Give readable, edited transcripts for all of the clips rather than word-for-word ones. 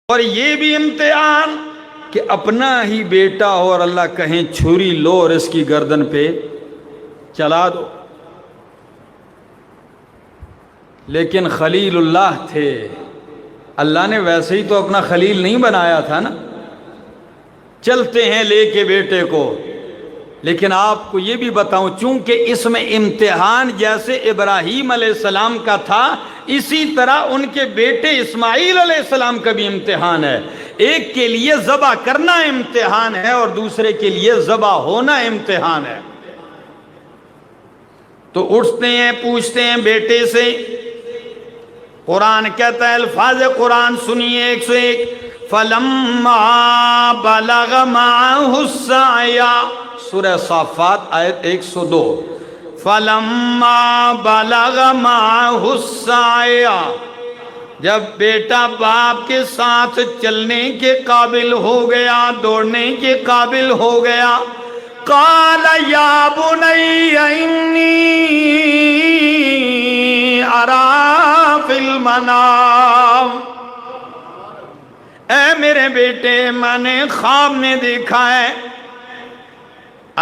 اور یہ بھی امتحان کہ اپنا ہی بیٹا ہو اور اللہ کہیں چھری لو اور اس کی گردن پہ چلا دو. لیکن خلیل اللہ تھے، اللہ نے ویسے ہی تو اپنا خلیل نہیں بنایا تھا نا. چلتے ہیں لے کے بیٹے کو. لیکن آپ کو یہ بھی بتاؤں، چونکہ اس میں امتحان جیسے ابراہیم علیہ السلام کا تھا، اسی طرح ان کے بیٹے اسماعیل علیہ السلام کا بھی امتحان ہے. ایک کے لیے ذبح کرنا امتحان ہے اور دوسرے کے لیے ذبح ہونا امتحان ہے. تو اٹھتے ہیں، پوچھتے ہیں بیٹے سے. قرآن کہتا ہے، الفاظ قرآن سنیے 101. فَلَمَّا بَلَغَ مَعَهُ السَّعْيَ، سورہ صافات آیت 102. فَلَمَّا بَلَغَ مَعَهُ السَّعْيَ، جب بیٹا باپ کے ساتھ چلنے کے قابل ہو گیا، دوڑنے کے قابل ہو گیا، قَالَ يَا بُنَيَّ إِنِّي أَرَىٰ فِي الْمَنَامِ، اے میرے بیٹے میں نے خواب میں دیکھا ہے،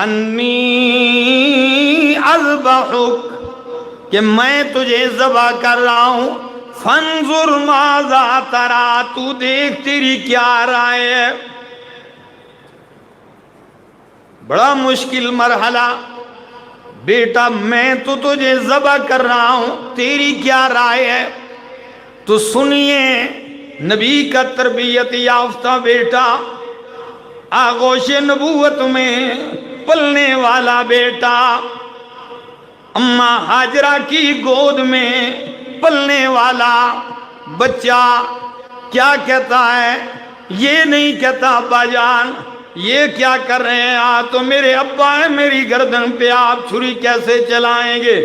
انی اذبحک، کہ میں تجھے ذبح کر رہا ہوں، فانظر ماذا ترى، تو دیکھ تیری کیا رائے ہے. بڑا مشکل مرحلہ. بیٹا میں تو تجھے ذبح کر رہا ہوں، تیری کیا رائے ہے؟ تو سنیے، نبی کا تربیت یافتہ بیٹا، آغوش نبوت میں پلنے والا بیٹا، اماں ہاجرہ کی گود میں پلنے والا بچہ کیا کہتا ہے؟ یہ نہیں کہتا ابا جان یہ کیا کر رہے ہیں آپ، تو میرے ابا ہیں، میری گردن پہ آپ چھری کیسے چلائیں گے؟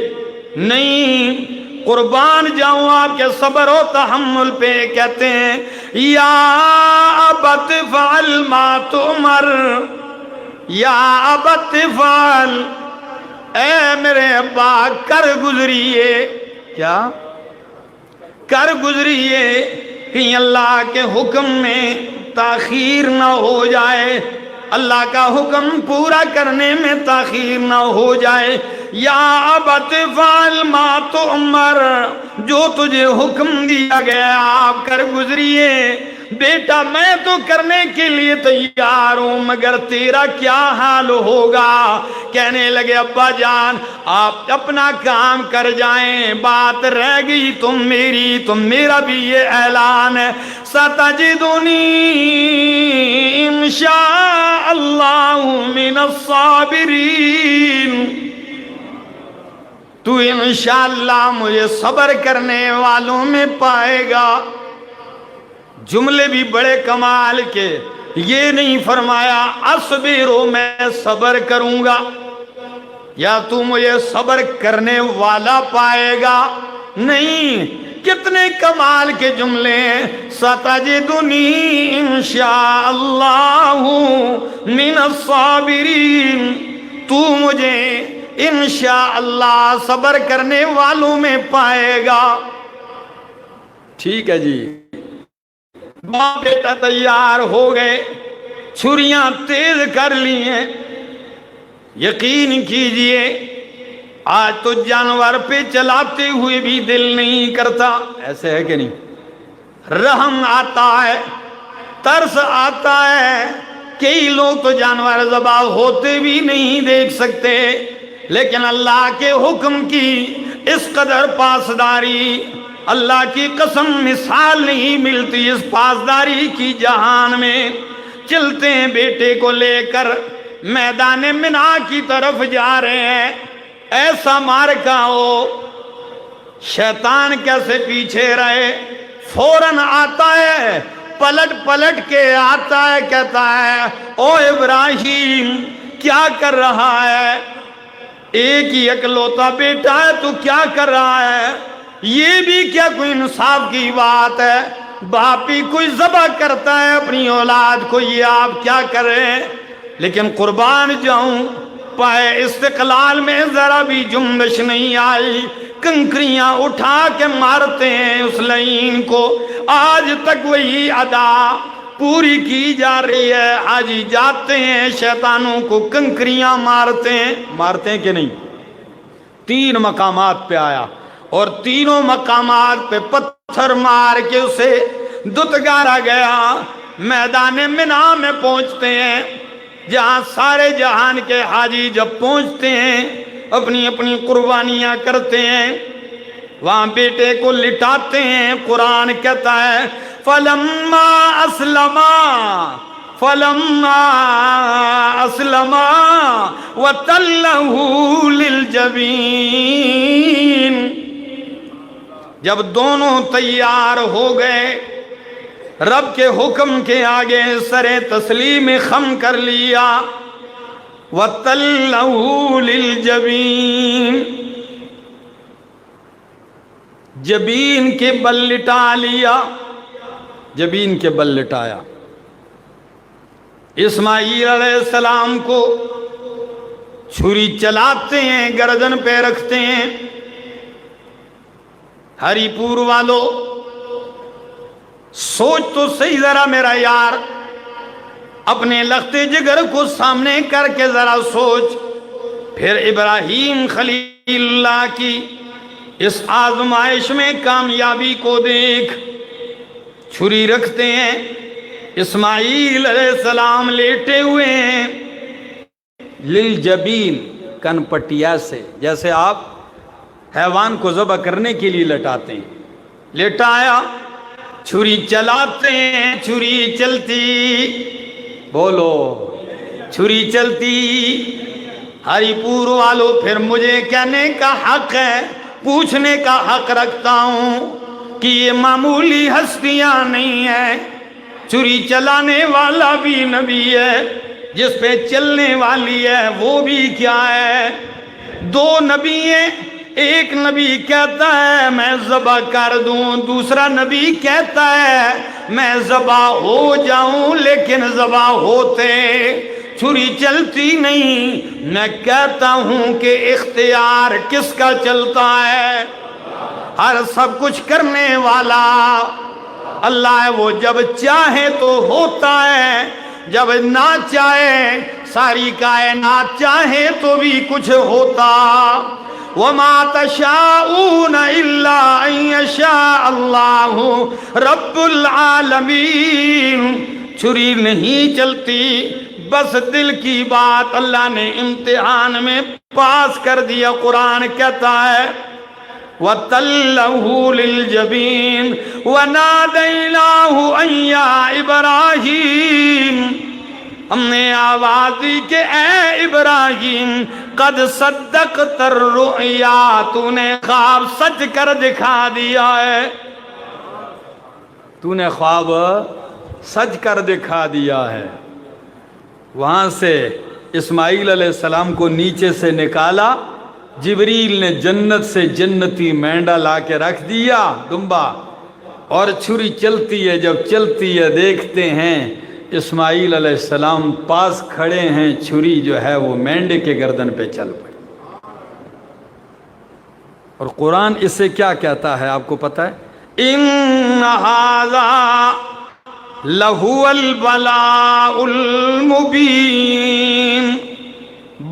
نہیں، قربان جاؤں آپ کے صبر و تحمل پہ. کہتے ہیں یا ابت فعل ما تؤمر، یا ابت فعل، اے میرے ابا کر گزریے. کیا کر گزریے؟ کہیں اللہ کے حکم میں تاخیر نہ ہو جائے، اللہ کا حکم پورا کرنے میں تاخیر نہ ہو جائے. یا ابت فعل ما تؤمر، جو تجھے حکم دیا گیا آپ کر گزریے. بیٹا میں تو کرنے کے لیے تیار ہوں، مگر تیرا کیا حال ہوگا؟ کہنے لگے ابا جان آپ اپنا کام کر جائیں، بات رہ گئی تم میری، تم میرا بھی یہ اعلان ہے، ستجدنی انشاء اللہ من الصابرین، تو انشاءاللہ مجھے صبر کرنے والوں میں پائے گا. جملے بھی بڑے کمال کے. یہ نہیں فرمایا اصبرو میں صبر کروں گا یا تو مجھے صبر کرنے والا پائے گا، نہیں، کتنے کمال کے جملے ہیں. ستجدنی انشاء اللہ من الصابرین، تو مجھے انشاءاللہ صبر کرنے والوں میں پائے گا. ٹھیک ہے جی. باپ بیٹا تیار ہو گئے، چھریاں تیز کر لی ہیں. یقین کیجئے آج تو جانور پہ چلاتے ہوئے بھی دل نہیں کرتا. ایسے ہے کہ نہیں؟ رحم آتا ہے، ترس آتا ہے. کئی لوگ تو جانور ذبح ہوتے بھی نہیں دیکھ سکتے، لیکن اللہ کے حکم کی اس قدر پاسداری، اللہ کی قسم مثال نہیں ملتی اس پاسداری کی جہان میں. چلتے ہیں بیٹے کو لے کر میدان منا کی طرف جا رہے ہیں. ایسا مارکا ہو، شیطان کیسے پیچھے رہے، فوراً آتا ہے، پلٹ پلٹ کے آتا ہے، کہتا ہے او ابراہیم کیا کر رہا ہے؟ ایک ہی اکلوتا بیٹا ہے، تو کیا کر رہا ہے؟ یہ بھی کیا کوئی انصاف کی بات ہے؟ باپ ہی کوئی ذبح کرتا ہے اپنی اولاد کو، یہ آپ کیا کر رہے ہیں؟ لیکن قربان جاؤں پائے استقلال میں ذرا بھی جنبش نہیں آئی. کنکریاں اٹھا کے مارتے ہیں اس لعین کو، آج تک وہی ادا پوری کی جا رہی ہے۔ حاجی جاتے ہیں شیطانوں کو کنکریاں مارتے ہیں کہ نہیں؟ 3 مقامات پہ آیا اور تینوں مقامات پہ پتھر مار کے اسے دتگارا گیا۔ میدان منا میں پہنچتے ہیں جہاں سارے جہان کے حاجی جب پہنچتے ہیں اپنی اپنی قربانیاں کرتے ہیں، وہاں بیٹے کو لٹاتے ہیں۔ قرآن کہتا ہے فَلَمَّا أَسْلَمَا وَتَلَّهُ لِلْجَبِينِ، جب دونوں تیار ہو گئے، رب کے حکم کے آگے سر تسلیم خم کر لیا، وَتَلَّهُ لِلْجَبِينِ، جبین کے بل لٹا لیا، جبین کے بل لٹایا۔ اسماعیل علیہ السلام کو چھری چلاتے ہیں، گردن پہ رکھتے ہیں۔ ہری پور والو سوچ تو صحیح ذرا میرا یار، اپنے لخت جگر کو سامنے کر کے ذرا سوچ، پھر ابراہیم خلیل اللہ کی اس آزمائش میں کامیابی کو دیکھ۔ چھری رکھتے ہیں، اسماعیل علیہ السلام لیٹے ہوئے ہیں، للجبین، کن پٹیا سے، جیسے آپ حیوان کو ذبح کرنے کے لیے لٹاتے ہیں، لٹایا، چھری چلاتے ہیں، چھری چلتی، بولو چھری چلتی۔ ہری پور والو پھر مجھے کہنے کا حق ہے، پوچھنے کا حق رکھتا ہوں کہ یہ معمولی ہستیاں نہیں ہیں، چھری چلانے والا بھی نبی ہے، جس پہ چلنے والی ہے وہ بھی کیا ہے؟ 2 نبی ہیں، ایک نبی کہتا ہے میں ذبح کر دوں، دوسرا نبی کہتا ہے میں ذبح ہو جاؤں، لیکن ذبح ہوتے چھری چلتی نہیں۔ میں کہتا ہوں کہ اختیار کس کا چلتا ہے؟ ہر سب کچھ کرنے والا اللہ ہے، وہ جب چاہے تو ہوتا ہے، جب نہ چاہے، ساری کائنات چاہے تو بھی کچھ ہوتا۔ وَمَا تَشَاءُونَ إِلَّا أَن يَشَاءَ اللَّهُ رَبُّ الْعَالَمِينَ۔ چھری نہیں چلتی، بس دل کی بات اللہ نے امتحان میں پاس کر دیا۔ قرآن کہتا ہے وَتَلَّهُ لِلْجَبِينِ وَنَادَيْنَاهُ أَن يَا إِبْرَاهِيمُ، ہم نے آواز دی کہ اے ابراہیم قد صدقت الرؤیا، تو نے خواب سچ کر دکھا دیا ہے، تو نے خواب سچ کر دکھا دیا ہے۔ وہاں سے اسماعیل علیہ السلام کو نیچے سے نکالا، جبریل نے جنت سے جنتی مینڈا لا کے رکھ دیا، دمبا، اور چھری چلتی ہے، جب چلتی ہے دیکھتے ہیں اسماعیل علیہ السلام پاس کھڑے ہیں، چھری جو ہے وہ مینڈے کے گردن پہ چل پڑی۔ اور قرآن اس سے کیا کہتا ہے آپ کو پتہ ہے؟ ان ھذا لہو البلاء المبین،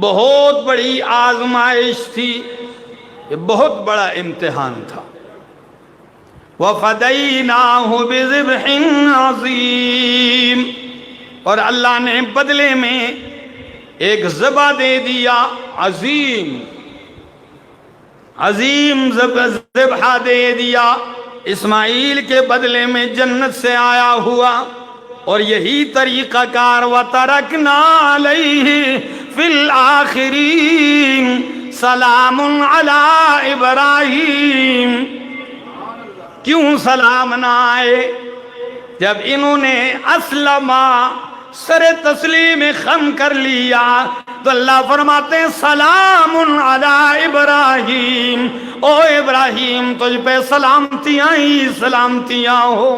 بہت بڑی آزمائش تھی، یہ بہت بڑا امتحان تھا۔ وَفَدَيْنَاهُ بِذِبْحٍ عَظِيمٍ، اور اللہ نے بدلے میں ایک ذبح دے دیا، عظیم عظیم ذبح دے دیا، اسماعیل کے بدلے میں جنت سے آیا ہوا۔ اور یہی طریقہ کار وَتَرَكْنَا عَلَيْهِ فِي الْآخِرِينَ سلام علی ابراہیم۔ کیوں سلام نہ آئے؟ جب انہوں نے اسلمہ، سر تسلیم خم کر لیا، تو اللہ فرماتے ہیں سلام علی ابراہیم، او ابراہیم تجھ پہ سلامتیاں ہی سلامتیاں ہو۔